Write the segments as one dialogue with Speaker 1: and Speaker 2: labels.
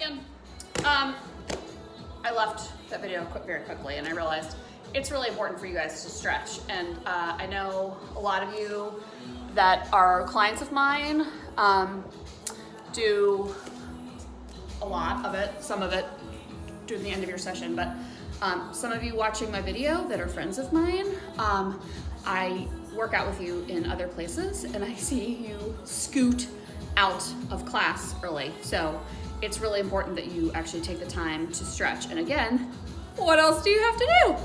Speaker 1: again. I left that video very quickly and I realized it's really important for you guys to stretch. And I know a lot of you that are clients of mine do a lot of it, some of it during the end of your session, but some of you watching my video that are friends of mine, I work out with you in other places and I see you scoot out of class early. So it's really important that you actually take the time to stretch. And again, what else do you have to do?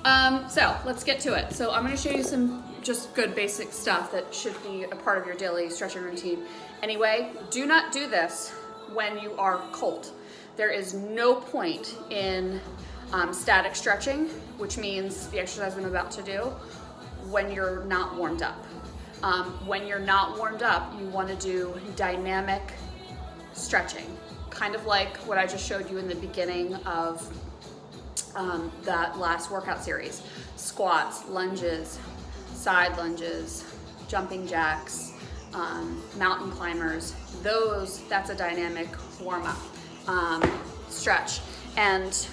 Speaker 1: Nothing! So let's get to it. So I'm gonna show you some just good basic stuff that should be a part of your daily stretching routine. Anyway, do not do this when you are cold. There is no point in static stretching, which means the exercise I'm about to do, when you're not warmed up. When you're not warmed up, you want to do dynamic stretching, kind of like what I just showed you in the beginning of that last workout series. Squats, lunges, side lunges, jumping jacks, mountain climbers, that's a dynamic warm-up stretch. And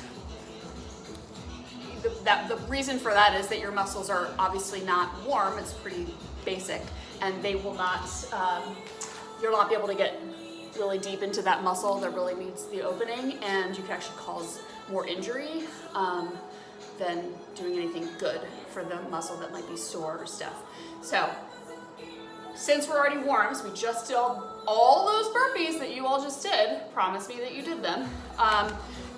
Speaker 1: the reason for that is that your muscles are obviously not warm. It's pretty basic, and they will not, you'll not be able to get really deep into that muscle that really needs the opening, and you can actually cause more injury than doing anything good for the muscle that might be sore or stuff. So since we're already warm, so we just did all those burpees that you all just did, promise me that you did them,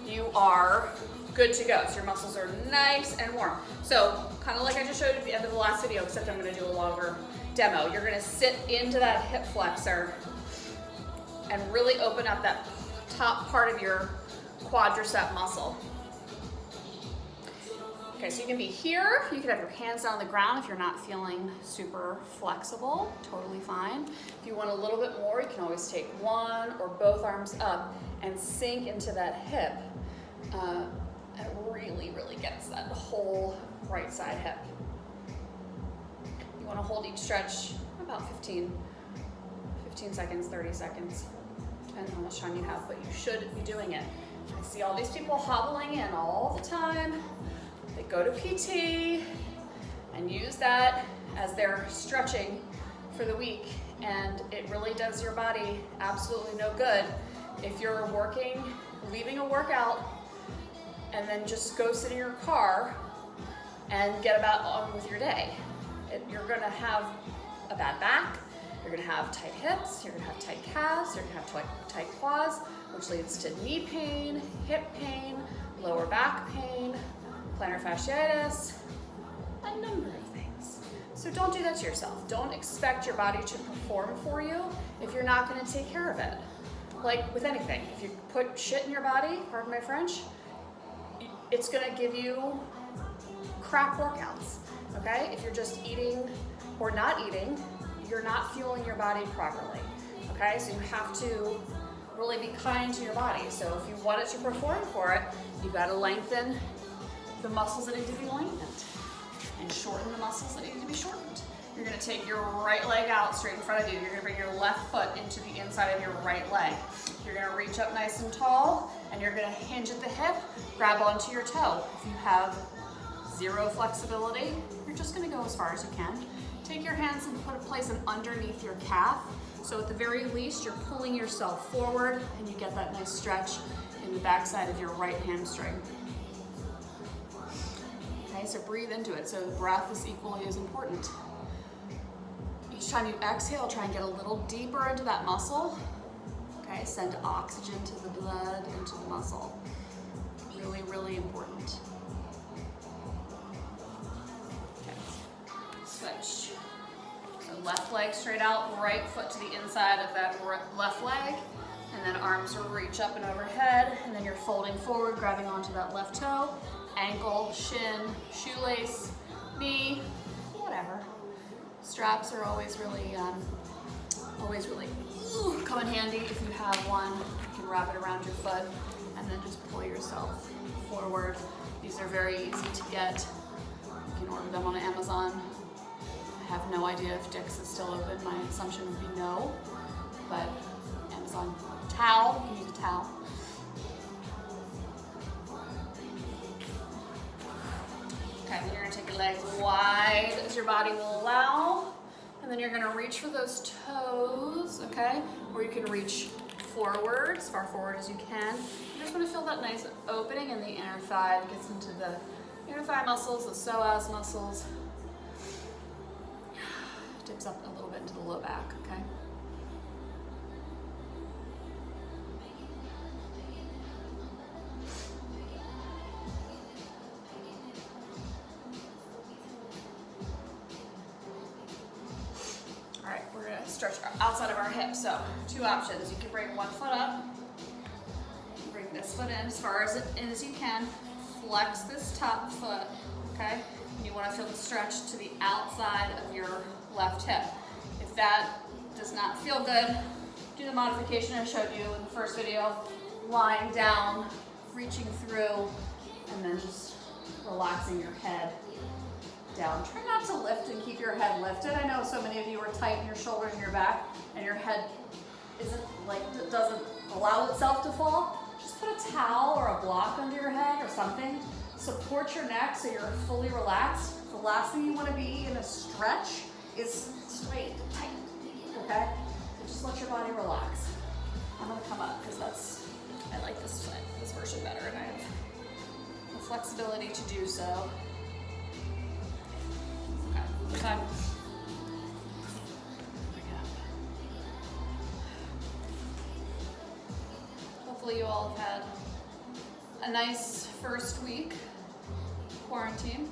Speaker 1: you are good to go. So your muscles are nice and warm. So kind of like I just showed you at the end of the last video, except I'm gonna do a longer demo. You're gonna sit into that hip flexor and really open up that top part of your quadricep muscle. Okay, so you can be here. You can have your hands down on the ground if you're not feeling super flexible, totally fine. If you want a little bit more, you can always take one or both arms up and sink into that hip. It really, really gets that whole right side hip. You want to hold each stretch about 15 seconds, 30 seconds, depending on how much time you have, but you should be doing it. I see all these people hobbling in all the time. They go to PT and use that as their stretching for the week, and it really does your body absolutely no good if you're working, leaving a workout, and then just go sit in your car and get about on with your day. You're gonna have a bad back, you're gonna have tight hips, you're gonna have tight calves, you're gonna have tight quads, which leads to knee pain, hip pain, lower back pain, plantar fasciitis, a number of things. So don't do that to yourself. Don't expect your body to perform for you if you're not gonna take care of it. Like with anything, if you put shit in your body, pardon my French, it's gonna give you crap workouts, okay? If you're just eating or not eating, you're not fueling your body properly, okay? So you have to really be kind to your body. So if you want it to perform for it, you gotta lengthen the muscles that need to be lengthened and shorten the muscles that need to be shortened. You're gonna take your right leg out straight in front of you. You're gonna bring your left foot into the inside of your right leg. You're gonna reach up nice and tall, and you're gonna hinge at the hip, grab onto your toe. If you have zero flexibility, you're just gonna go as far as you can. Take your hands and place them underneath your calf. So at the very least, you're pulling yourself forward, and you get that nice stretch in the backside of your right hamstring. Okay, so breathe into it. So breath is equally as important. Each time you exhale, try and get a little deeper into that muscle. Okay, send oxygen to the blood, into the muscle. Really, really important. Okay, switch. So left leg straight out, right foot to the inside of that left leg, and then arms will reach up and overhead, and then you're folding forward, grabbing onto that left toe, ankle, shin, shoelace, knee, whatever. Straps are always really come in handy if you have one. You can wrap it around your foot and then just pull yourself forward. These are very easy to get. You can order them on Amazon. I have no idea if Dick's is still open. My assumption would be no, but Amazon Towel, you need a towel. Okay, then you're gonna take your legs wide as your body will allow. And then you're gonna reach for those toes, okay? Or you can reach forward, as far forward as you can. You just wanna feel that nice opening in the inner thigh. It gets into the inner thigh muscles, the psoas muscles. Dips up a little bit into the low back, okay? All right, we're gonna stretch outside of our hips. So 2 options. You can bring one foot up, bring this foot in as far in as you can. Flex this top foot, okay? And you wanna feel the stretch to the outside of your left hip. If that does not feel good, do the modification I showed you in the first video, lying down, reaching through, and then just relaxing your head down. Try not to lift and keep your head lifted. I know so many of you are tight in your shoulders and your back, and your head doesn't allow itself to fall. Just put a towel or a block under your head or something. Support your neck so you're fully relaxed. The last thing you want to be in a stretch is straight, tight, okay? So just let your body relax. I'm gonna come up because I like this version better, and I have the flexibility to do so. Okay, time. Hopefully you all have had a nice first week quarantine.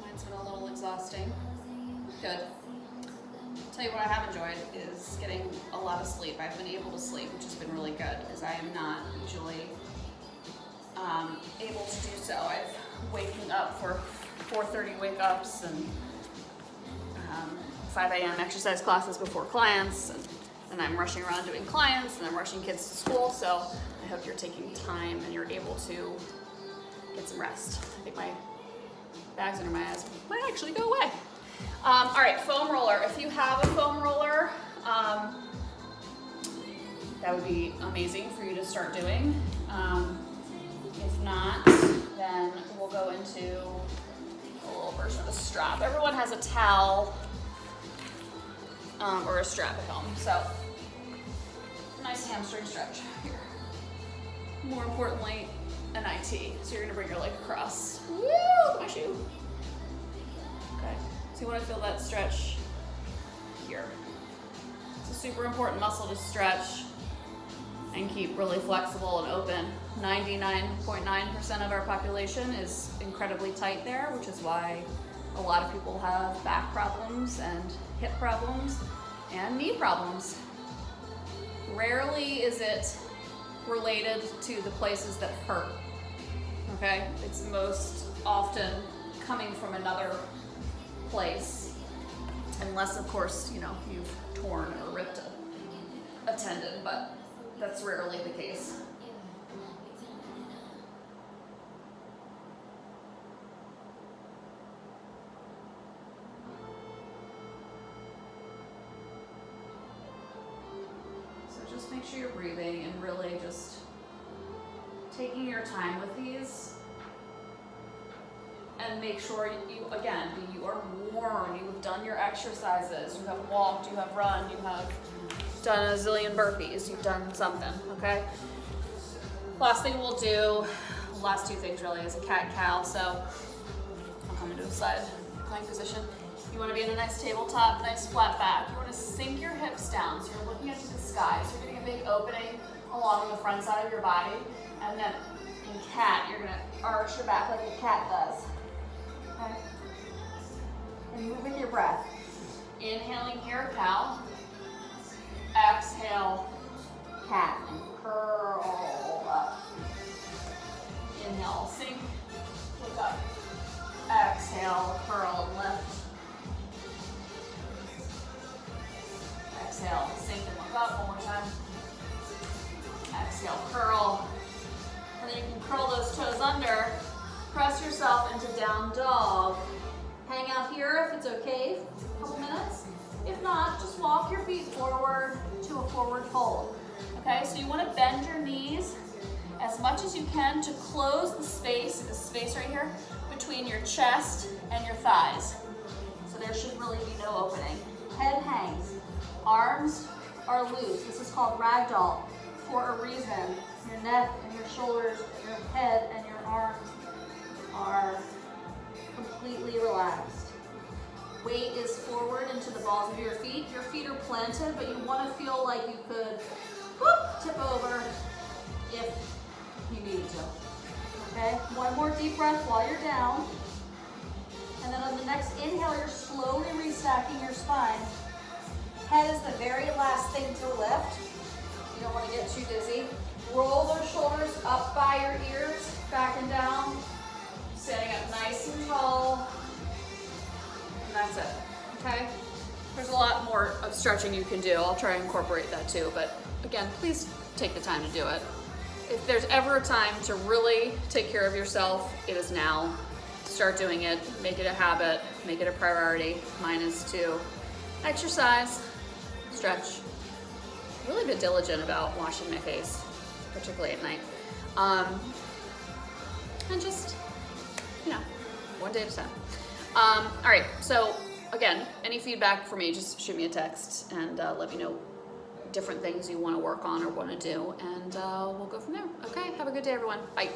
Speaker 1: Mine's been a little exhausting. Good. Tell you what I have enjoyed is getting a lot of sleep. I've been able to sleep, which has been really good because I am not usually able to do so. I've waking up for 4:30 wake ups and 5 a.m. exercise classes before clients, and I'm rushing around doing clients, and I'm rushing kids to school. So I hope you're taking time and you're able to get some rest. I think my bags under my eyes might actually go away. All right, foam roller. If you have a foam roller, that would be amazing for you to start doing. If not, then we'll go into a little version of a strap. Everyone has a towel or a strap at home. So, nice hamstring stretch here. More importantly, an IT. So you're gonna bring your leg across. Woo! My shoe. Okay. So you want to feel that stretch here. It's a super important muscle to stretch and keep really flexible and open. 99.9% of our population is incredibly tight there, which is why a lot of people have back problems and hip problems and knee problems. Rarely is it related to the places that hurt, okay? It's most often coming from another place, unless of course, you've torn or ripped a tendon, but that's rarely the case. So just make sure you're breathing and really just taking your time with these. And make sure you are warm, you have done your exercises, you have walked, you have run, you have done a zillion burpees, you've done something, okay? Last thing we'll do, last 2 things really, is a cat-cow. So I'll come into a side plank position. You wanna be in a nice tabletop, nice flat back. You wanna sink your hips down, so you're looking up to the sky. So you're getting a big opening along the front side of your body. And then in cat, you're gonna arch your back like a cat does. Okay. And move with your breath. Inhaling here, cow. Exhale, cat, and curl up. Inhale, sink, look up. Exhale, curl and lift. Exhale, sink and look up one more time. Exhale, curl. And then you can curl those toes under. Press yourself into down dog. Hang out here if it's okay, a couple minutes. If not, just walk your feet forward to a forward fold. Okay, so you want to bend your knees as much as you can to close the space right here, between your chest and your thighs. So there should really be no opening. Head hangs, arms are loose. This is called ragdoll for a reason. Your neck and your shoulders, your head and your arms are completely relaxed. Weight is forward into the balls of your feet. Your feet are planted, but you want to feel like you could tip over if you needed to. Okay, one more deep breath while you're down. And then on the next inhale, you're slowly restacking your spine. Head is the very last thing to lift. You don't want to get too dizzy. Roll those shoulders up by your ears, back and down. Standing up nice and tall. And that's it, okay? There's a lot more of stretching you can do. I'll try and incorporate that too, but again, please take the time to do it. If there's ever a time to really take care of yourself, it is now. Start doing it, make it a habit, make it a priority. Mine is to exercise, stretch, really be diligent about washing my face, particularly at night. And just, you know, one day at a time. All right, so again, any feedback for me, just shoot me a text and let me know different things you want to work on or want to do, and we'll go from there. Okay, have a good day, everyone. Bye.